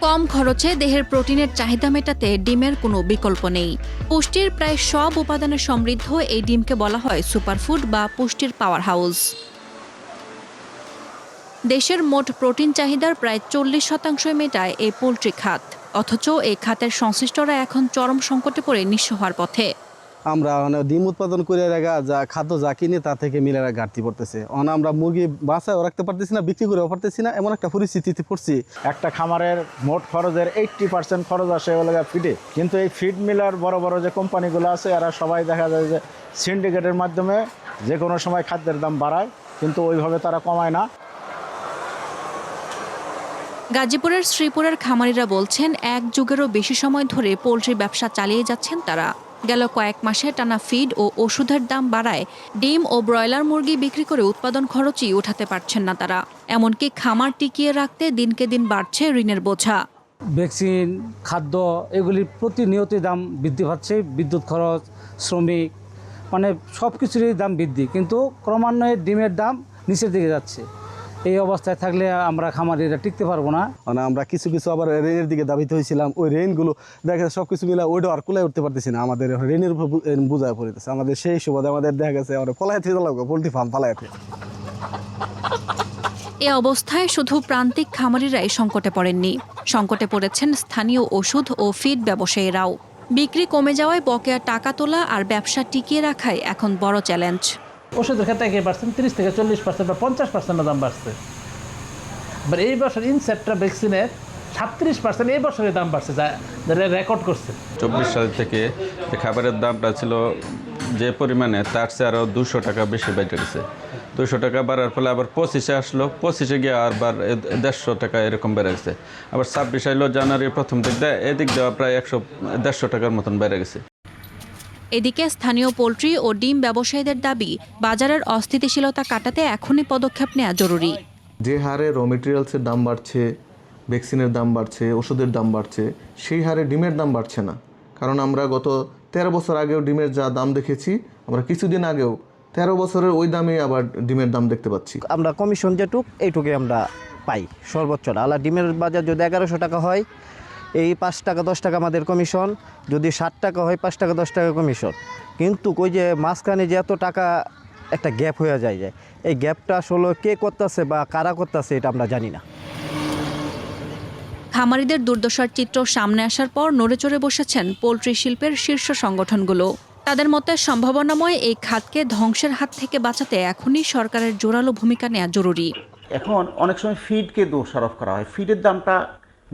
কম খরচে দেহের প্রোটিনের চাহিদা মেটাতে ডিমের কোনো বিকল্প নেই। পুষ্টির প্রায় সব উপাদানে সমৃদ্ধ এই ডিমকে বলা হয় সুপারফুড বা পুষ্টির পাওয়ার হাউস। দেশের মোট প্রোটিন চাহিদার প্রায় 40% মেটায় এই পোলট্রি খাত। অথচ এই খাতের সংশ্লিষ্টরা এখন চরম সংকটে পড়ে নিঃস্ব হওয়ার পথে। আমরা ডিম উৎপাদন করে যা খাদ্য যা কিনে তা থেকে মিলেরা ঘাটতি পড়তেছে। আমরা মুরগি বাঁচায়ও রাখতে পারতেছি না, বিক্রি করেও পারতেছি না, এমন একটা পরিস্থিতিতে পড়ছি। একটা খামারের মোট খরচের 80% খরচ আসে হলো ফিডে। কিন্তু এই ফিড মিলার বড় বড় যে কোম্পানিগুলো আছে এরা সবাই দেখা যায় যে সিন্ডিকেটের মাধ্যমে যে কোনো সময় খাদ্যের দাম বাড়ায়, কিন্তু ওইভাবে তারা কমায় না। গাজীপুরের শ্রীপুরের খামারিরা বলছেন, এক যুগেরও বেশি সময় ধরে পোলট্রি ব্যবসা চালিয়ে যাচ্ছেন তারা। গেল কয়েক মাসে টানা ফিড ও ওষুধের দাম বাড়ায় ডিম ও ব্রয়লার মুরগি বিক্রি করে উৎপাদন খরচই উঠাতে পারছেন না তারা। এমনকি খামার টিকিয়ে রাখতে দিনকে দিন বাড়ছে ঋণের বোঝা। ভ্যাকসিন, খাদ্য এগুলির প্রতিনিয়তই দাম বৃদ্ধি পাচ্ছে। বিদ্যুৎ খরচ, শ্রমিক, মানে সব কিছুরই দাম বৃদ্ধি, কিন্তু ক্রমান্বয়ে ডিমের দাম নিচের দিকে যাচ্ছে। এই অবস্থায় থাকলে আমরা খামারিরা টিকতে পারবো না। আমরা কিছু আবার রেনের দিকে দাবিতে হয়েছিলাম। ওই রেনগুলো দেখা যাচ্ছে সবকিছু মিলে ওইটা আর কুলায় উঠতে পারতেছি না। আমাদের রেনের উপর বোঝায় পড়তেছে। আমাদের সেই সুবাদে আমাদের দেখা গেছে আমরা পলাইতে লাগবে, পোলট্রি ফার্ম পালাইতে। এ অবস্থায় শুধু প্রান্তিক খামারিরাই সংকটে পড়েননি, সংকটে পড়েছেন স্থানীয় ওষুধ ও ফিড ব্যবসায়ীরাও। বিক্রি কমে যাওয়ায় বকেয়া টাকা তোলা আর ব্যবসা টিকিয়ে রাখাই এখন বড় চ্যালেঞ্জ। ওষুধের ক্ষেত্রে 30 থেকে 40% বা 50% দাম বাড়ছে। এবার এই বছর ইনসেপ্ট্রা ভ্যাকসিনের 37% এই বছরের দাম বাড়ছে, যা রেকর্ড করছে। 24 সাল থেকে খাবারের দামটা ছিল যে পরিমাণে, তার চেয়ে আরও 200 টাকা বেশি বেড়ে গেছে। 200 টাকা বাড়ার ফলে আবার 25-এ আসলো, 25-এ গিয়ে আবার 150 টাকা এরকম বেড়ে গেছে। আবার 26 আইলো, জানুয়ারির প্রথম দিক দিয়ে এদিক দেওয়া প্রায় 150 টাকার মতন বেড়ে গেছে। এদিকে স্থানীয় পোলট্রি ও ডিম ব্যবসায়ীদের দাবি, বাজারের অস্থিতিশীলতা কাটাতে এখনই পদক্ষেপ নেওয়া জরুরি। যে হারে র মেটেরিয়ালসের দাম বাড়ছে, ভ্যাকসিনের দাম বাড়ছে, ওষুধের দাম বাড়ছে, সেই হারে ডিমের দাম বাড়ছে না। কারণ আমরা গত 13 বছর আগেও ডিমের যা দাম দেখেছি, আমরা কিছুদিন আগেও 13 বছরের ওই দামে আবার ডিমের দাম দেখতে পাচ্ছি। আমরা কমিশন যেটুক এইটুকুই আমরা পাই সর্বোচ্চটা। আলা ডিমের বাজার যদি 1100 টাকা হয়, এই 5 টাকা 10 টাকা আমাদের কমিশন। যদি 60 টাকা হয়, 5 টাকা 10 টাকা কমিশন। কিন্তু ওই যে মাঝখানে যে এত টাকা একটা গ্যাপ হয়ে যায়, এই গ্যাপটা আসলে কে করতেছে বা কারা করতেছে এটা আমরা জানি না। খামারিদের দুর্দশার চিত্র সামনে আসার পর নড়েচড়ে বসেছেন পোলট্রি শিল্পের শীর্ষ সংগঠনগুলো। তাদের মতে সম্ভাবনাময় এই খাতকে ধ্বংসের হাত থেকে বাঁচাতে এখনই সরকারের জোরালো ভূমিকা নেওয়া জরুরি। এখন অনেক সময় ফিডকে দোষারোপ করা হয়, ফিডের দামটা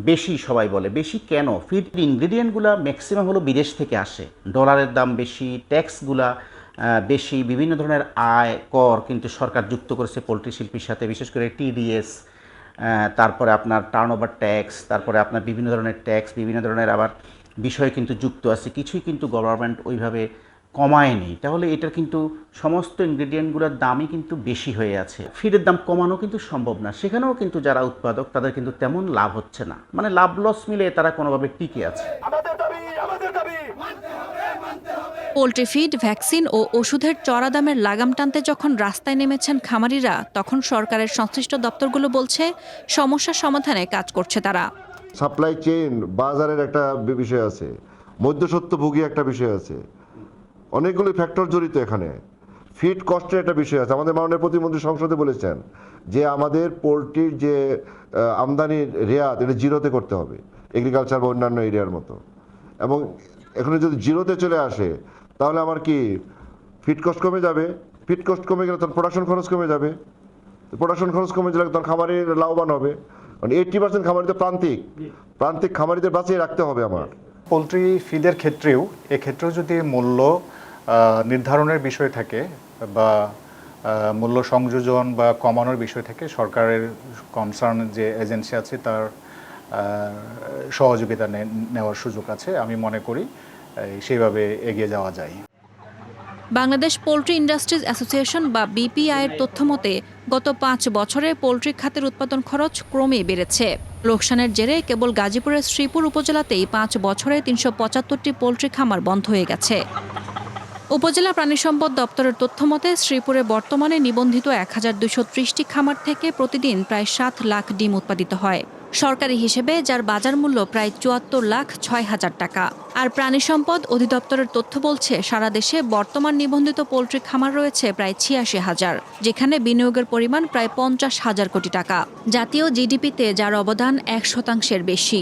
বেশি সবাই বলে। বেশি কেন? ফিড ইনগ্রিডিয়েন্টগুলো ম্যাক্সিমাম হলো বিদেশ থেকে আসে, ডলারের দাম বেশি, ট্যাক্সগুলা বেশি, বিভিন্ন ধরনের আয় কর কিন্তু সরকার যুক্ত করেছে পোলট্রি শিল্পীর সাথে, বিশেষ করে টিডিএস, তারপরে আপনার টার্নওভার ট্যাক্স, তারপরে আপনার বিভিন্ন ধরনের ট্যাক্স, বিভিন্ন ধরনের আবার বিষয় কিন্তু যুক্ত আছে। কিছুই কিন্তু গভর্নমেন্ট ওইভাবে কমায়নি। তাহলে এটার কিন্তু সমস্ত ইনগ্রিডিয়েন্টগুলোর দামই কিন্তু বেশি হয়ে আছে। ফিডের দাম কমানো কিন্তু সম্ভব না। সেখানেও কিন্তু যারা উৎপাদক তাদের কিন্তু তেমন লাভ হচ্ছে না, মানে লাভ লস মিলে তারা কোনোভাবে টিকে আছে। পোলট্রি ফিড, ভ্যাকসিন ও ওষুধের চড়া দামের লাগাম টানতে যখন রাস্তায় নেমেছেন খামারিরা, তখন সরকারের সংশ্লিষ্ট দপ্তরগুলো বলছে সমস্যা সমাধানে কাজ করছে তারা। সাপ্লাই চেইন বাজারের একটা বিষয় আছে, মধ্যস্বত্বভোগী একটা বিষয় আছে, অনেকগুলো ফ্যাক্টর জড়িত এখানে। ফিড কস্টের একটা বিষয় আছে। আমাদের মাননীয় প্রতিমন্ত্রী সংসদে বলেছেন যে আমাদের পোলট্রির যে আমদানির রেয়াত এটা জিরোতে করতে হবে, এগ্রিকালচার বা অন্যান্য এরিয়ার মতো। এবং এখানে যদি জিরোতে চলে আসে তাহলে আমার কি ফিড কস্ট কমে যাবে। ফিড কস্ট কমে গেলে তখন প্রোডাকশন খরচ কমে যাবে। প্রোডাকশন খরচ কমে গেলে তখন খামারির লাভবান হবে। মানে 80% খামারিদের প্রান্তিক খামারিদের বাঁচিয়ে রাখতে হবে আমার। পোলট্রি ফিডের ক্ষেত্রেও এক্ষেত্রেও যদি মূল্য নির্ধারণের বিষয় থাকে বা মূল্য সংযোজন বা কমানোর বিষয় থাকে, সরকারের কনসার্ন যে এজেন্সি আছে তার সহযোগিতা নেওয়ার সুযোগ আছে। আমি মনে করি সেইভাবে এগিয়ে যাওয়া যায়। বাংলাদেশ পোলট্রি ইন্ডাস্ট্রিজ অ্যাসোসিয়েশন বা বিপিআই এর তথ্য মতে গত 5 বছরে পোলট্রি খাতের উৎপাদন খরচ ক্রমে বেড়েছে। লোকসানের জেরে কেবল গাজীপুরের শ্রীপুর উপজেলাতেই 5 বছরে 375টি পোলট্রি খামার বন্ধ হয়ে গেছে। উপজেলা প্রাণী সম্পদ দপ্তরের তথ্য মতে শ্রীপুরে বর্তমানে নিবন্ধিত 1230টি খামার থেকে প্রতিদিন প্রায় 7 লাখ ডিম উৎপাদিত হয়। সরকারি হিসেবে যার বাজার মূল্য প্রায় ৭৪,৬,০০০ টাকা। আর প্রাণী সম্পদ অধিদপ্তরের তথ্য বলছে সারা দেশে বর্তমান নিবন্ধিত পোল্ট্রি খামার রয়েছে প্রায় ৮৬,০০০, যেখানে বিনিয়োগের পরিমাণ প্রায় ৫০,০০০ কোটি টাকা। জাতীয় জিডিপিতে যার অবদান ১% বেশি।